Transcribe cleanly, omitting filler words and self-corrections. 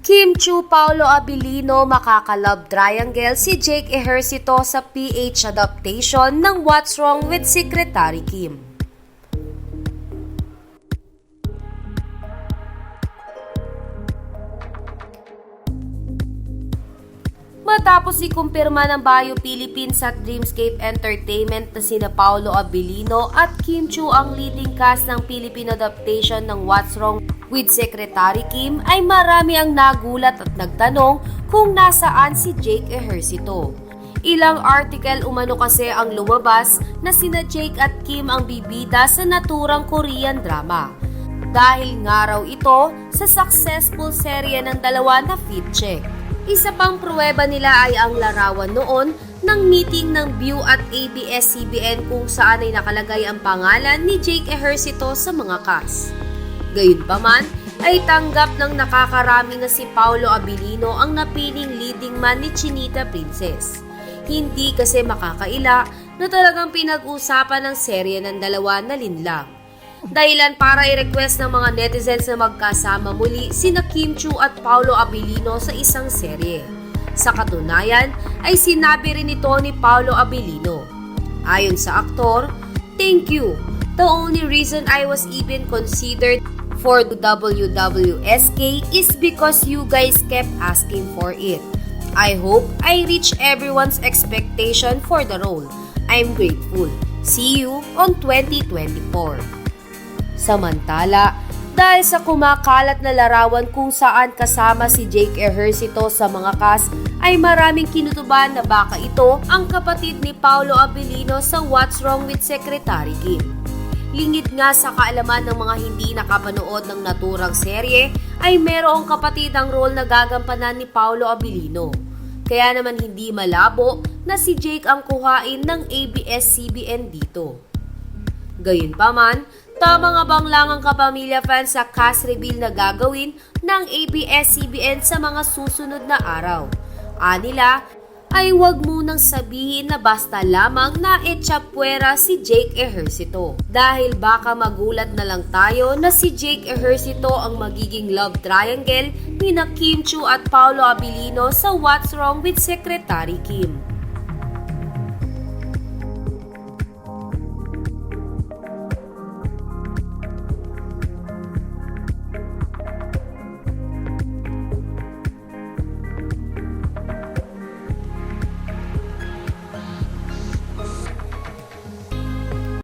Kim Chiu Paolo Abilino makaka-love triangle si Jake Ejercito sa PH adaptation ng What's Wrong with Secretary Kim. Matapos ikumpirma ng Bio Philippines at Dreamscape Entertainment na sina Paolo Abilino at Kim Chiu ang leading cast ng Filipino adaptation ng What's Wrong with Secretary Kim, ay marami ang nagulat at nagtanong kung nasaan si Jake Ejercito. Ilang article umano kasi ang lumabas na sina Jake at Kim ang bibida sa naturang Korean drama. Dahil nga raw ito sa successful serye ng dalawa na Fit Check. Isa pang pruweba nila ay ang larawan noon ng meeting ng View at ABS-CBN kung saan ay nakalagay ang pangalan ni Jake Ejercito sa mga cast. Gayunpaman, ay tanggap ng nakakarami na si Paolo Abilino ang napiling leading man ni Chinita Princess. Hindi kasi makakaila na talagang pinag-usapan ng serye ng dalawa na linlang. Dahilan para i-request ng mga netizens na magkasama muli sina Kim Chiu at Paolo Abilino sa isang serye. Sa katunayan, ay sinabi rin ito ni Paolo Abilino. Ayon sa aktor, "Thank you. The only reason I was even considered for the WWSK is because you guys kept asking for it. I hope I reach everyone's expectation for the role. I'm grateful. See you on 2024. Samantala, dahil sa kumakalat na larawan kung saan kasama si Jake Ejercito sa mga cast, ay maraming kinutuban na baka ito ang kapatid ni Paolo Abilino sa What's Wrong with Secretary Kim. Lingid nga sa kaalaman ng mga hindi nakapanood ng naturang serye ay merong kapatid ang role na gagampanan ni Paolo Abilino. Kaya naman hindi malabo na si Jake ang kuhain ng ABS-CBN dito. Gayunpaman, tama nga bang lang ang kapamilya fans sa cast reveal na gagawin ng ABS-CBN sa mga susunod na araw? Anila, ay huwag munang sabihin na basta lamang na etsapuera si Jake Ejercito. Dahil baka magulat na lang tayo na si Jake Ejercito ang magiging love triangle ni Kim Chiu at Paolo Abilino sa What's Wrong with Secretary Kim.